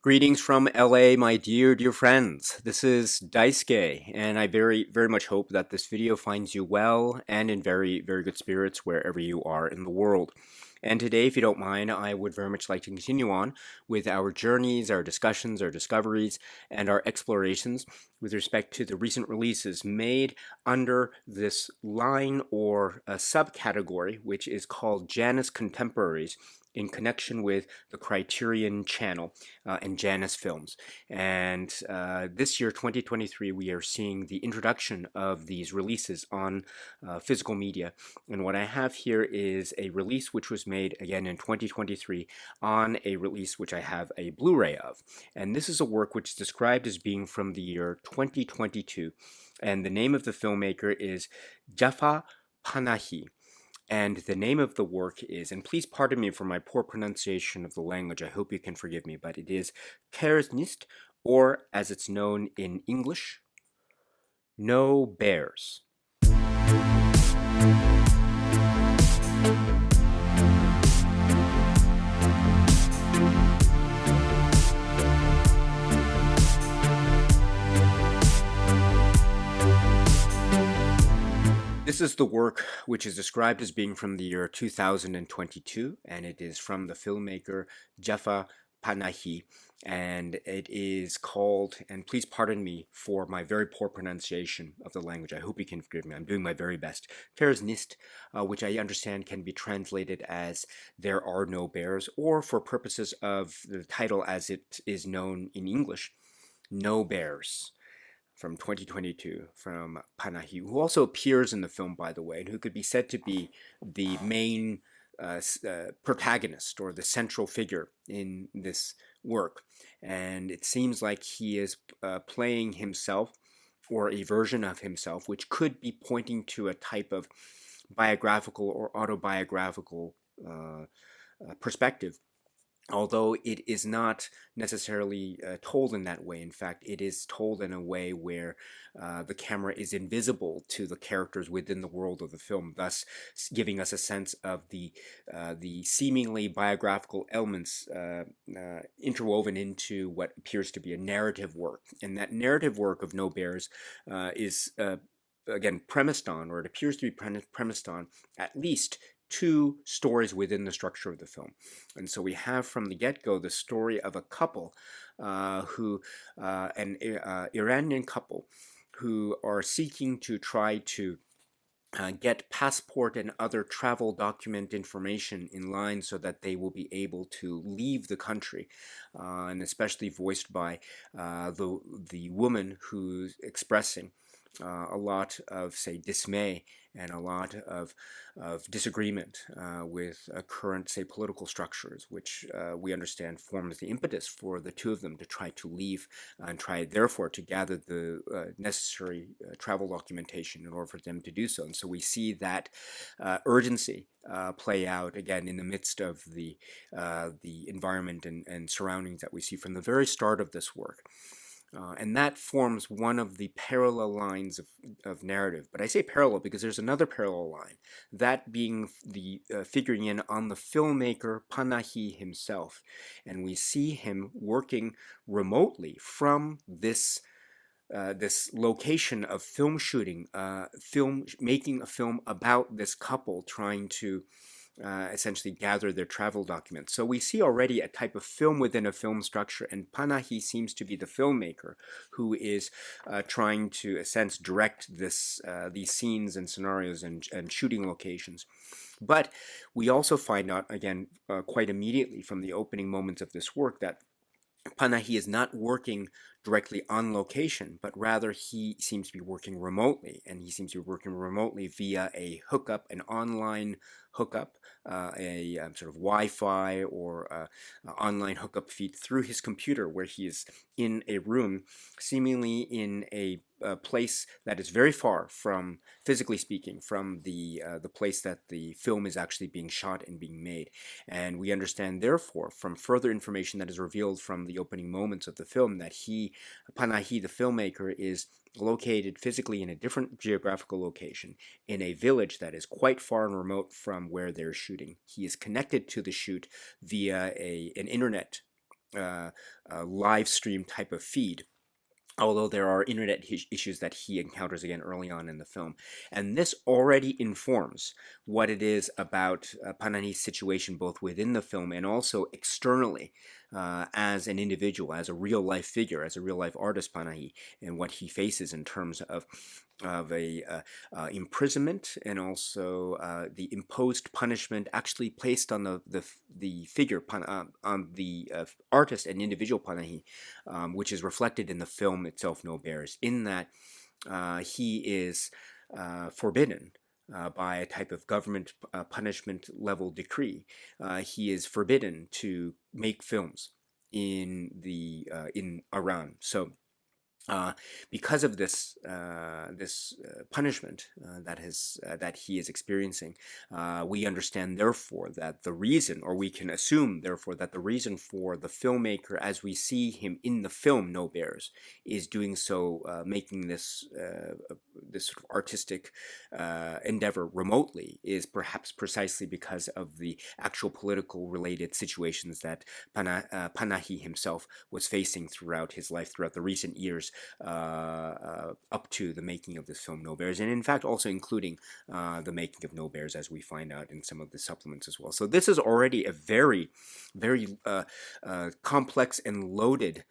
Greetings from LA, my dear friends. This is Daisuke, and I very much hope that this video finds you well and in very good spirits wherever you are in the world. And today, if you don't mind, I would very much like to continue on with our journeys, our discussions, our discoveries, and our explorations with respect to the recent releases made under this line or a subcategory, which is called JANUS Contemporaries, in connection with the Criterion Channel and JANUS films. And this year, 2023, we are seeing the introduction of these releases on physical media. And what I have here is a release which was made again in 2023 on a release which I have a Blu-ray of. And this is a work which is described as being from the year 2022. And the name of the filmmaker is Jafar Panahi. And the name of the work is, and please pardon me for my poor pronunciation of the language, I hope you can forgive me, but it is Kersnist, or as it's known in English, No Bears. This is the work which is described as being from the year 2022, and it is from the filmmaker Jafar Panahi, and it is called, and please pardon me for my very poor pronunciation of the language, I hope you can forgive me, I'm doing my very best, Kersnist, which I understand can be translated as There Are No Bears, or for purposes of the title as it is known in English, No Bears, from 2022 from Panahi, who also appears in the film, by the way, and who could be said to be the main protagonist or the central figure in this work. And it seems like he is playing himself or a version of himself, which could be pointing to a type of biographical or autobiographical perspective, although it is not necessarily told in that way. In fact, it is told in a way where the camera is invisible to the characters within the world of the film, thus giving us a sense of the seemingly biographical elements interwoven into what appears to be a narrative work. And that narrative work of No Bears is again premised on, or it appears to be premised on, at least two stories within the structure of the film. And so we have from the get-go the story of a couple an Iranian couple who are seeking to try to get passport and other travel document information in line so that they will be able to leave the country, and especially voiced by the woman who's expressing a lot of, say, dismay and a lot of disagreement with current, say, political structures, which we understand forms the impetus for the two of them to try to leave and try, therefore, to gather the necessary travel documentation in order for them to do so. And so we see that urgency play out again in the midst of the environment and surroundings that we see from the very start of this work. And that forms one of the parallel lines of narrative. But I say parallel because there's another parallel line, that being the figuring in on the filmmaker Panahi himself. And we see him working remotely from this location of film shooting, making a film about this couple trying to essentially gather their travel documents. So we see already a type of film within a film structure, and Panahi seems to be the filmmaker who is trying to, in a sense, direct these scenes and scenarios and shooting locations. But we also find out, again, quite immediately from the opening moments of this work, that Panahi is not working directly on location, but rather he seems to be working remotely, and he seems to be working remotely via a hookup, an online hookup, a sort of Wi-Fi or online hookup feed through his computer, where he is in a room, seemingly in a place that is very far from, physically speaking, from the place that the film is actually being shot and being made. And we understand, therefore, from further information that is revealed from the opening moments of the film, that Panahi, the filmmaker, is located physically in a different geographical location in a village that is quite far and remote from where they're shooting. He is connected to the shoot via an internet live stream type of feed, although there are internet issues that he encounters again early on in the film. And this already informs what it is about Panahi's situation, both within the film and also externally, as an individual, as a real life figure, as a real life artist, Panahi, and what he faces in terms of a imprisonment, and also the imposed punishment actually placed on the figure, on the artist and individual Panahi, which is reflected in the film itself, No Bears, in that he is forbidden by a type of government punishment level decree. He is forbidden to make films in Iran. So uh, because of this punishment that he is experiencing, we understand therefore that the reason, or we can assume therefore that the reason for the filmmaker, as we see him in the film No Bears, is doing so, making this sort of artistic endeavor remotely, is perhaps precisely because of the actual political related situations that Panahi himself was facing throughout his life, throughout the recent years, up to the making of this film No Bears, and in fact also including the making of No Bears, as we find out in some of the supplements as well. So this is already a very, very complex and loaded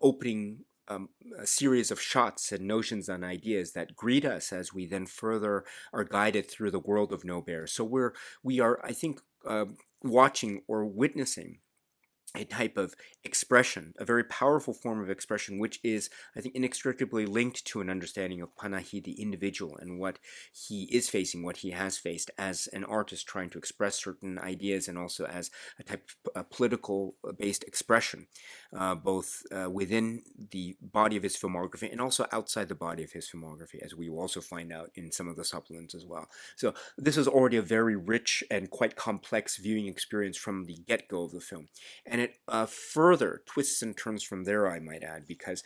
opening, a series of shots and notions and ideas that greet us as we then further are guided through the world of No Bears. So we are, I think, watching or witnessing a type of expression, a very powerful form of expression, which is, I think, inextricably linked to an understanding of Panahi, the individual, and what he is facing, what he has faced as an artist trying to express certain ideas, and also as a type of political-based expression, both within the body of his filmography and also outside the body of his filmography, as we will also find out in some of the supplements as well. So this is already a very rich and quite complex viewing experience from the get-go of the film. And it further twists and turns from there, I might add, because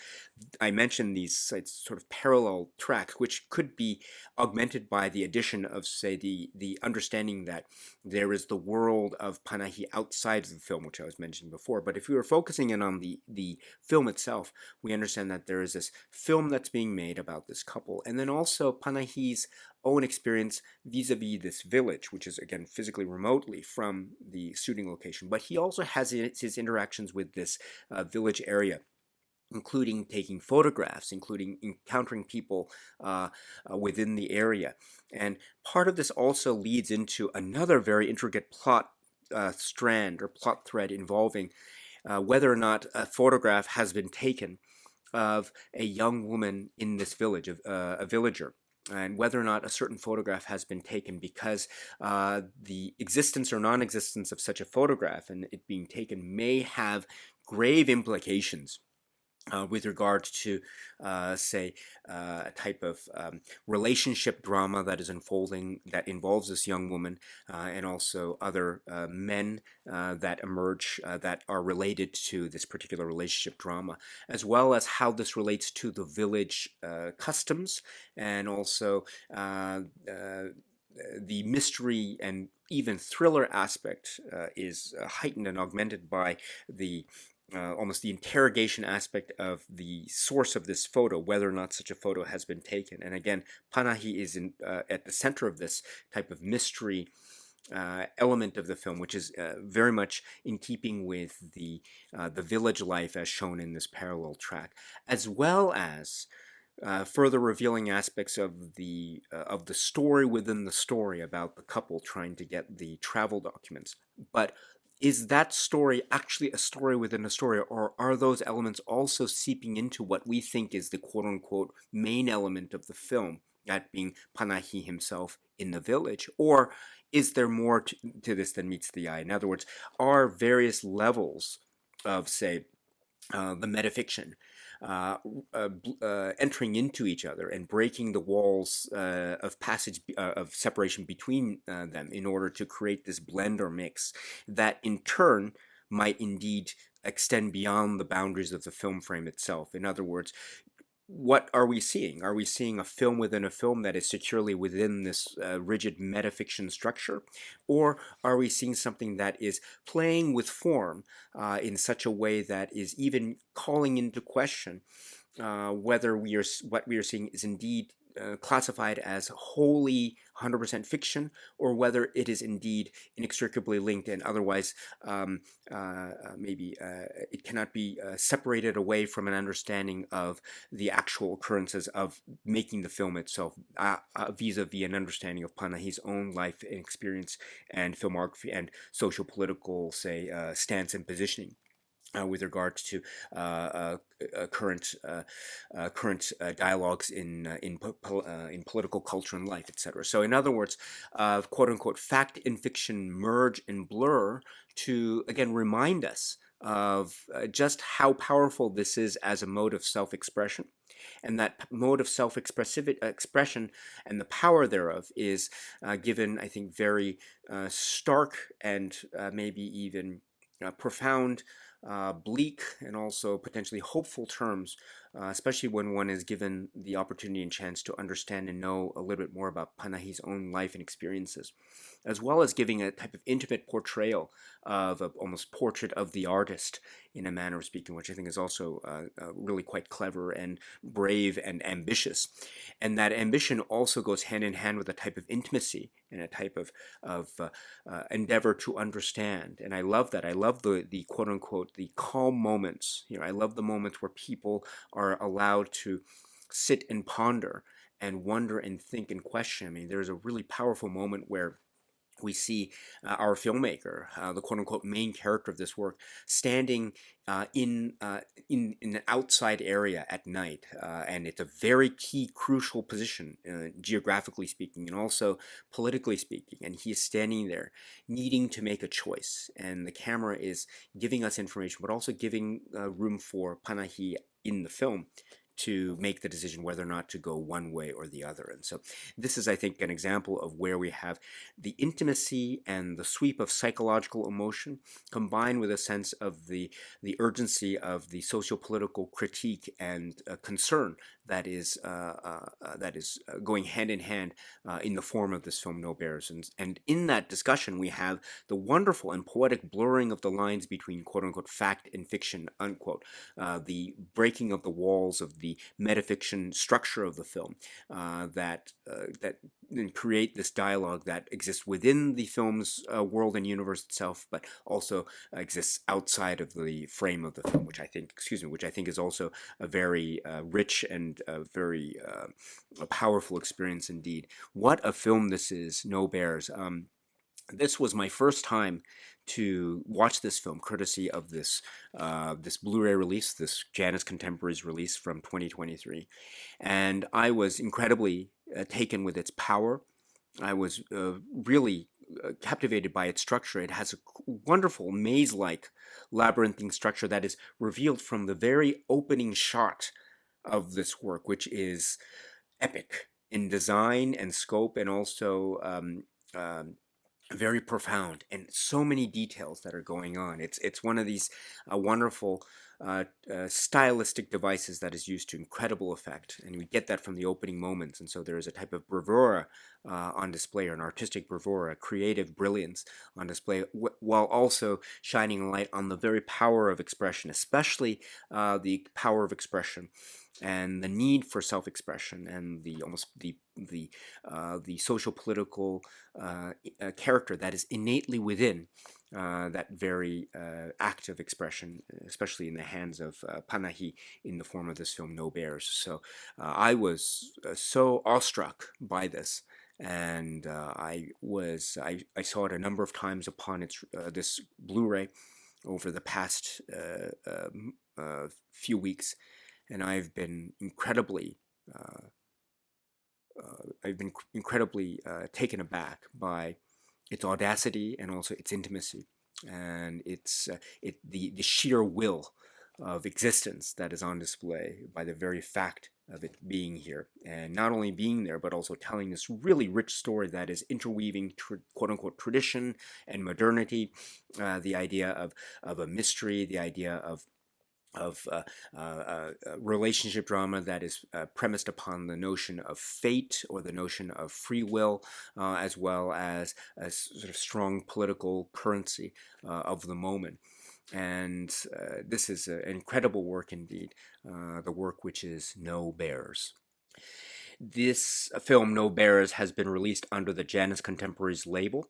I mentioned these sort of parallel tracks, which could be augmented by the addition of, say, the understanding that there is the world of Panahi outside of the film, which I was mentioning before. But if we were focusing in on the film itself, we understand that there is this film that's being made about this couple, and then also Panahi's own experience vis-a-vis this village, which is again physically remotely from the shooting location. But he also has his interactions with this village area, including taking photographs, including encountering people within the area. And part of this also leads into another very intricate plot strand or plot thread involving whether or not a photograph has been taken of a young woman in this village, a villager, and whether or not a certain photograph has been taken, because the existence or non-existence of such a photograph and it being taken may have grave implications with regard to, say, a type of relationship drama that is unfolding, that involves this young woman, and also other men that emerge that are related to this particular relationship drama, as well as how this relates to the village customs, and also the mystery and even thriller aspect is heightened and augmented by the almost the interrogation aspect of the source of this photo, whether or not such a photo has been taken. And again, Panahi is at the center of this type of mystery element of the film, which is very much in keeping with the village life as shown in this parallel track, as well as further revealing aspects of the story within the story about the couple trying to get the travel documents. But is that story actually a story within a story, or are those elements also seeping into what we think is the quote-unquote main element of the film, that being Panahi himself in the village? Or is there more to this than meets the eye? In other words, are various levels of, say, the metafiction entering into each other and breaking the walls of passage, of separation between them, in order to create this blend or mix that in turn might indeed extend beyond the boundaries of the film frame itself? In other words, what are we seeing? Are we seeing a film within a film that is securely within this rigid metafiction structure? Or are we seeing something that is playing with form in such a way that is even calling into question whether what we are seeing is indeed classified as wholly 100% fiction, or whether it is indeed inextricably linked and otherwise maybe it cannot be separated away from an understanding of the actual occurrences of making the film itself, vis-a-vis an understanding of Panahi's own life and experience and filmography and social political, say, stance and positioning with regards to current dialogues in political culture and life, etc. So, in other words, quote unquote, fact and fiction merge and blur to again remind us of just how powerful this is as a mode of self-expression, and that mode of self-expression and the power thereof is given, I think, very stark and maybe even profound, bleak, and also potentially hopeful terms, especially when one is given the opportunity and chance to understand and know a little bit more about Panahi's own life and experiences, as well as giving a type of intimate portrayal of almost portrait of the artist in a manner of speaking, which I think is also really quite clever and brave and ambitious. And that ambition also goes hand in hand with a type of intimacy and a type of endeavor to understand. And I love that. I love the quote unquote the calm moments. I love the moments where people are allowed to sit and ponder and wonder and think and question. I mean, there's a really powerful moment where we see our filmmaker, the quote-unquote main character of this work, standing in an outside area at night, and it's a very key, crucial position, geographically speaking, and also politically speaking. And he is standing there, needing to make a choice, and the camera is giving us information, but also giving room for Panahi in the film to make the decision whether or not to go one way or the other. And so this is, I think, an example of where we have the intimacy and the sweep of psychological emotion combined with a sense of the urgency of the socio-political critique and concern that is going hand in hand in the form of this film No Bears. And in that discussion we have the wonderful and poetic blurring of the lines between quote-unquote fact and fiction, unquote, the breaking of the walls of the metafiction structure of the film that create this dialogue that exists within the film's world and universe itself, but also exists outside of the frame of the film, which I think is also a very rich and very powerful experience indeed. What a film this is, No Bears. This was my first time to watch this film, courtesy of this Blu-ray release, this JANUS Contemporaries release from 2023, and I was incredibly taken with its power. I was really captivated by its structure. It has a wonderful maze-like labyrinthine structure that is revealed from the very opening shot of this work, which is epic in design and scope, and also very profound, and so many details that are going on. It's one of these wonderful stylistic devices that is used to incredible effect, and we get that from the opening moments. And so there is a type of bravura on display, or an artistic bravura, creative brilliance on display, while also shining a light on the very power of expression, especially the power of expression and the need for self-expression, and the social political character that is innately within that very act of expression, especially in the hands of Panahi in the form of this film No Bears. So I was so awestruck by this, and I saw it a number of times upon its this Blu-ray over the past few weeks, and I've been incredibly taken aback by its audacity and also its intimacy, and the sheer will of existence that is on display by the very fact of it being here, and not only being there, but also telling this really rich story that is interweaving quote-unquote tradition and modernity, the idea of a mystery, the idea of relationship drama that is premised upon the notion of fate or the notion of free will, as well as a sort of strong political currency of the moment. And this is an incredible work indeed, the work which is No Bears. This film, No Bears, has been released under the JANUS Contemporaries label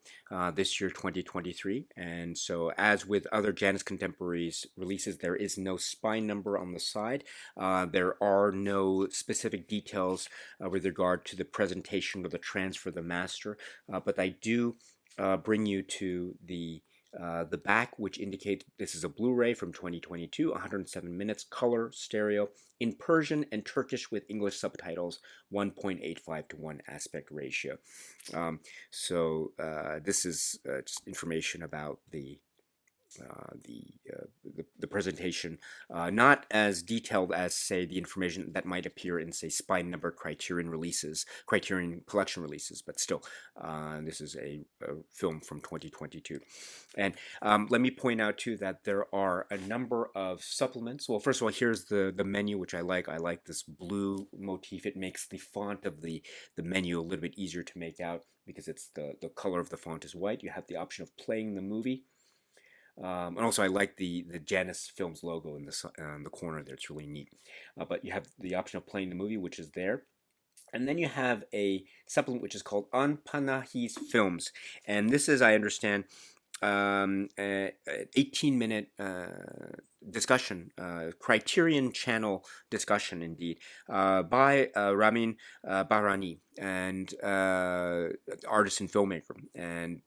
this year, 2023. And so, as with other JANUS Contemporaries releases, there is no spine number on the side. There are no specific details with regard to the presentation or the transfer of the master, but I do bring you to the back, which indicates this is a Blu-ray from 2022, 107 minutes, color, stereo, in Persian and Turkish with English subtitles, 1.85 to 1 aspect ratio. This is just information about the presentation, not as detailed as, say, the information that might appear in, say, spine number Criterion Collection releases, but still, this is a film from 2022. And let me point out too that there are a number of supplements. Well, first of all, here's the menu, which I like. I like this blue motif. It makes the font of the menu a little bit easier to make out because it's the color of the font is white. You have the option of playing the movie. And also, I like the Janus Films logo in the corner there. It's really neat. But you have the option of playing the movie, which is there. And then you have a supplement which is called Panahi's Films. And this is, I understand, an 18-minute discussion, Criterion Channel discussion, indeed, by Ramin Bahrani, and artist and filmmaker. And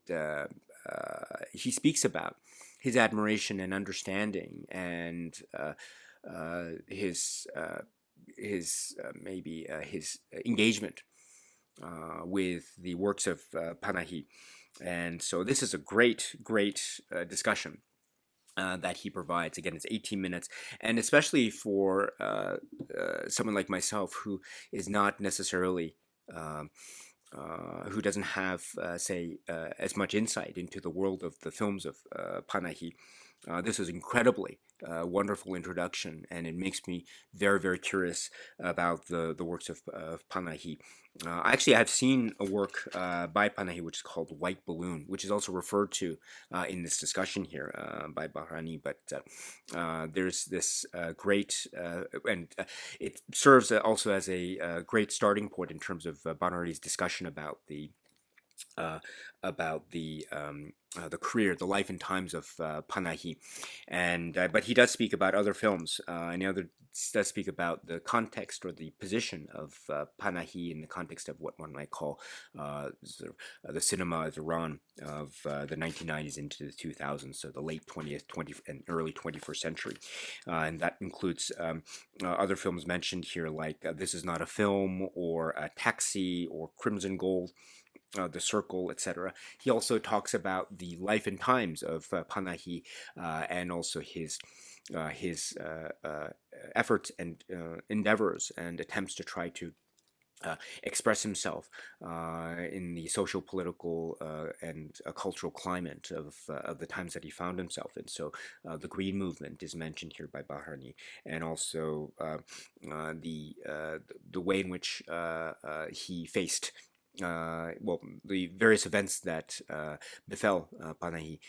he speaks about his admiration and understanding, and his engagement with the works of Panahi. And so this is a great discussion that he provides. Again, it's 18 minutes, and especially for someone like myself who is not necessarily who doesn't have, say, as much insight into the world of the films of Panahi. This is incredibly wonderful introduction, and it makes me very curious about the works of Panahi. Actually, I've seen a work by Panahi which is called White Balloon, which is also referred to in this discussion here by Bahrani. But there's this great, and it serves also as a great starting point in terms of Bahrani's discussion about the career, the life and times of Panahi, and but he does speak about other films, and he does speak about the context or the position of Panahi in the context of what one might call the cinema of Iran of the 1990s into the 2000s, so the late 20th, and early 21st century, and that includes other films mentioned here like This Is Not a Film, or Taxi, or Crimson Gold, The Circle, etc. He also talks about the life and times of Panahi, and also his efforts and endeavors and attempts to try to express himself in the social, political, and cultural climate of the times that he found himself in. So the Green Movement is mentioned here by Bahrani, and also the way in which he faced the various events that befell Panahi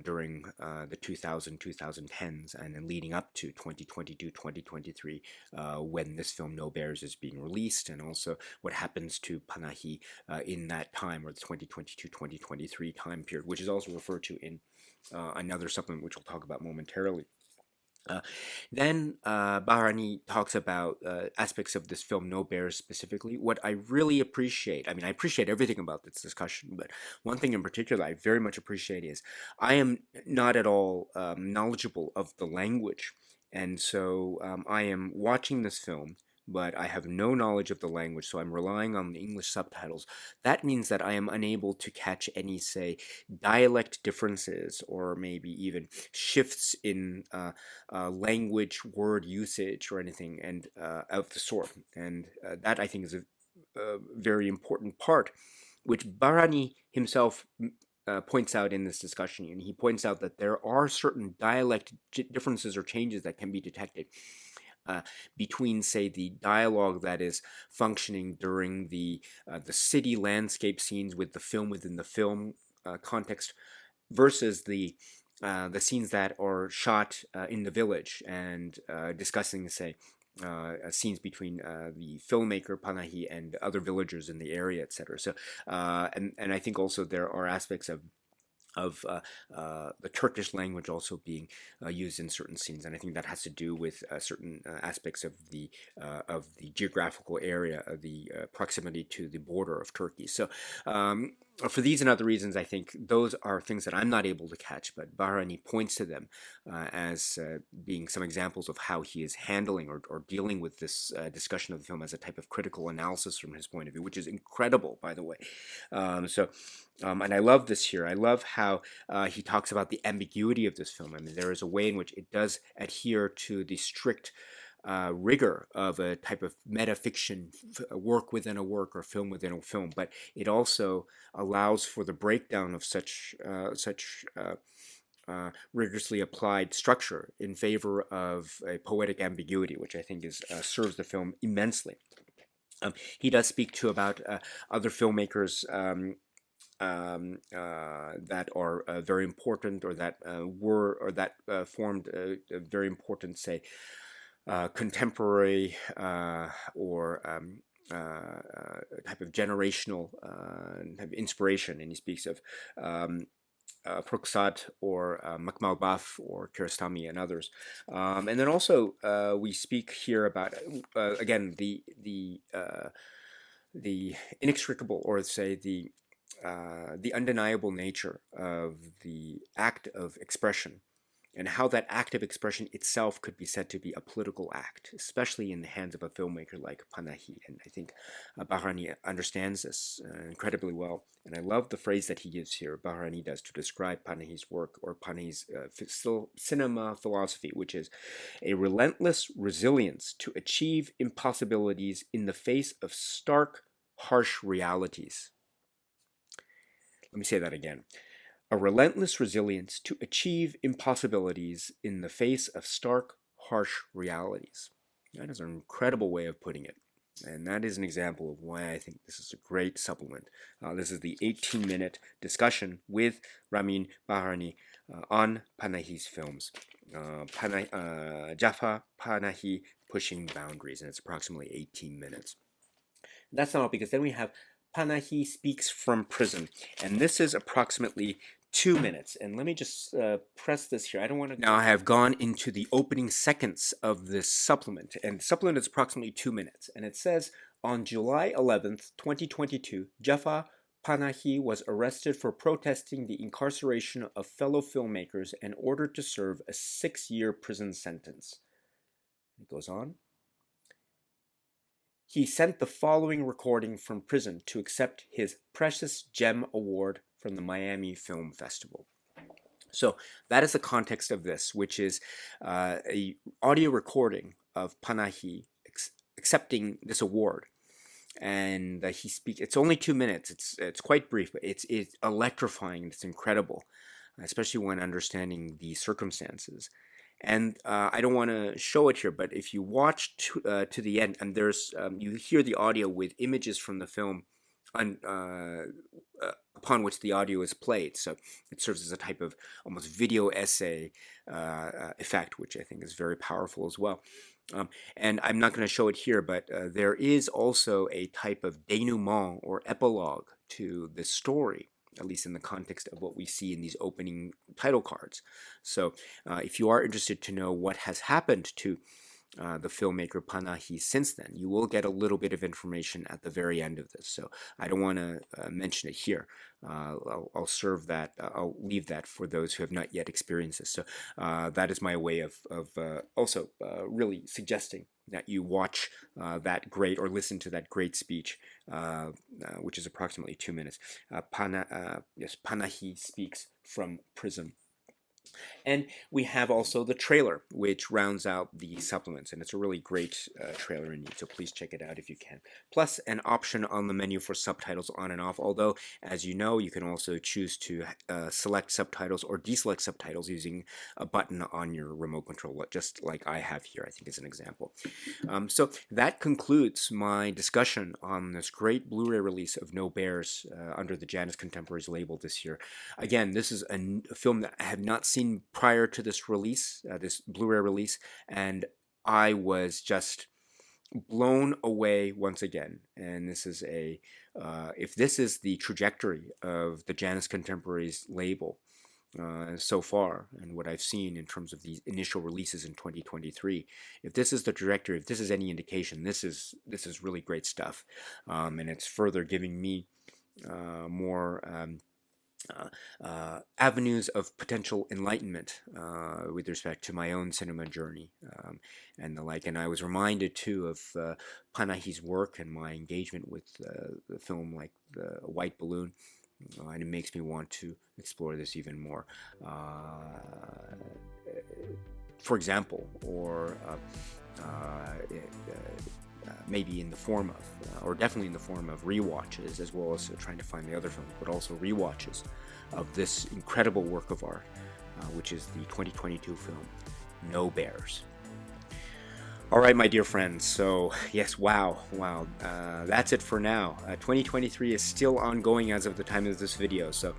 during the 2010s and then leading up to 2022-2023 when this film No Bears is being released, and also what happens to Panahi in that time, or the 2022-2023 time period, which is also referred to in another supplement which we'll talk about momentarily. Then Bahrani talks about aspects of this film No Bears specifically. What I really appreciate, I mean, I appreciate everything about this discussion, but one thing in particular I very much appreciate is I am not at all knowledgeable of the language. And so I am watching this film, but I have no knowledge of the language, so I'm relying on the English subtitles. That means that I am unable to catch any, say, dialect differences, or maybe even shifts in language, word usage, or anything and of the sort. And that, I think, is a very important part, which Bahrani himself points out in this discussion, and he points out that there are certain dialect differences or changes that can be detected uh, between, say, the dialogue that is functioning during the city landscape scenes with the film within the film context versus the scenes that are shot in the village and discussing, say, scenes between the filmmaker Panahi and other villagers in the area, etc. So, and I think also there are aspects of the Turkish language also being used in certain scenes, and I think that has to do with certain aspects of the geographical area, of the proximity to the border of Turkey. So, for these and other reasons, I think those are things that I'm not able to catch, but Bahrani points to them as being some examples of how he is handling or dealing with this discussion of the film as a type of critical analysis from his point of view, which is incredible, by the way. And I love this here. I love how he talks about the ambiguity of this film. I mean, there is a way in which it does adhere to the strict rigor of a type of metafiction, work within a work or film within a film, but it also allows for the breakdown of such rigorously applied structure in favor of a poetic ambiguity, which I think serves the film immensely. He does speak too about other filmmakers that are very important, or that formed a very important, say, contemporary or type of generational type of inspiration. And he speaks of Proksat or Makmal Baf or Kiarostami and others. And then also we speak here about again the inextricable, or say the undeniable nature of the act of expression, and how that act of expression itself could be said to be a political act, especially in the hands of a filmmaker like Panahi. And I think Bahrani understands this incredibly well. And I love the phrase that he gives here, Bahrani does, to describe Panahi's work, or Panahi's cinema philosophy, which is a relentless resilience to achieve impossibilities in the face of stark, harsh realities. Let me say that again. A relentless resilience to achieve impossibilities in the face of stark, harsh realities. That is an incredible way of putting it. And that is an example of why I think this is a great supplement. This is the 18-minute discussion with Ramin Bahrani on Panahi's films. Jafar Panahi, Pushing Boundaries, and it's approximately 18 minutes. That's not all, because then we have Panahi Speaks from Prison, and this is approximately 2 minutes. And let me just press this here. I don't want to. Now I have gone into the opening seconds of this supplement, and the supplement is approximately 2 minutes. And it says, on July 11th, 2022, Jafar Panahi was arrested for protesting the incarceration of fellow filmmakers and ordered to serve a 6-year prison sentence. It goes on. He sent the following recording from prison to accept his Precious Gem Award from the Miami Film Festival. So that is the context of this, which is a audio recording of Panahi accepting this award. And he speaks. It's only 2 minutes. It's quite brief, but it's electrifying. It's incredible, especially when understanding the circumstances. And I don't want to show it here, but if you watch to the end, and there's you hear the audio with images from the film upon which the audio is played. So it serves as a type of almost video essay effect, which I think is very powerful as well. And I'm not going to show it here, but there is also a type of denouement or epilogue to the story, at least in the context of what we see in these opening title cards. So if you are interested to know what has happened to the filmmaker Panahi since then, you will get a little bit of information at the very end of this. So I don't want to mention it here. I'll serve that. I'll leave that for those who have not yet experienced this. So that is my way of also really suggesting that you watch that great, or listen to that great speech, which is approximately 2 minutes. Panahi Speaks from Prison. And we have also the trailer, which rounds out the supplements, and it's a really great trailer indeed, so please check it out if you can. Plus, an option on the menu for subtitles on and off, although, as you know, you can also choose to select subtitles or deselect subtitles using a button on your remote control, just like I have here, I think is an example. So that concludes my discussion on this great Blu-ray release of No Bears under the JANUS Contemporaries label this year. Again, this is a film that I have not seen prior to this release, this Blu-ray release, and I was just blown away once again. And this is if this is the trajectory of the JANUS Contemporaries label so far, and what I've seen in terms of these initial releases in 2023, if this is the trajectory, if this is any indication, this is really great stuff, and it's further giving me more avenues of potential enlightenment with respect to my own cinema journey and the like. And I was reminded too of Panahi's work and my engagement with the film like The White Balloon. And it makes me want to explore this even more. For example, or maybe in the form of, or definitely in the form of rewatches, as well as trying to find the other films, but also rewatches of this incredible work of art, which is the 2022 film No Bears. All right, my dear friends, so yes, wow, that's it for now. 2023 is still ongoing as of the time of this video, so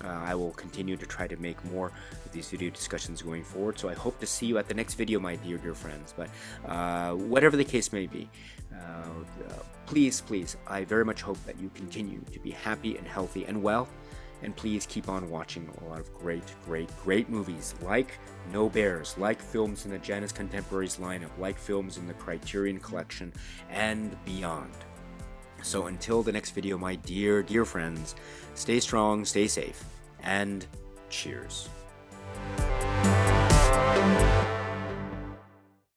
I will continue to try to make more of these video discussions going forward, so I hope to see you at the next video, my dear friends. But whatever the case may be, please, I very much hope that you continue to be happy and healthy and well, and please keep on watching a lot of great movies like No Bears, like films in the JANUS Contemporaries lineup, like films in the Criterion Collection, and beyond. So until the next video, my dear friends, stay strong, stay safe, and cheers.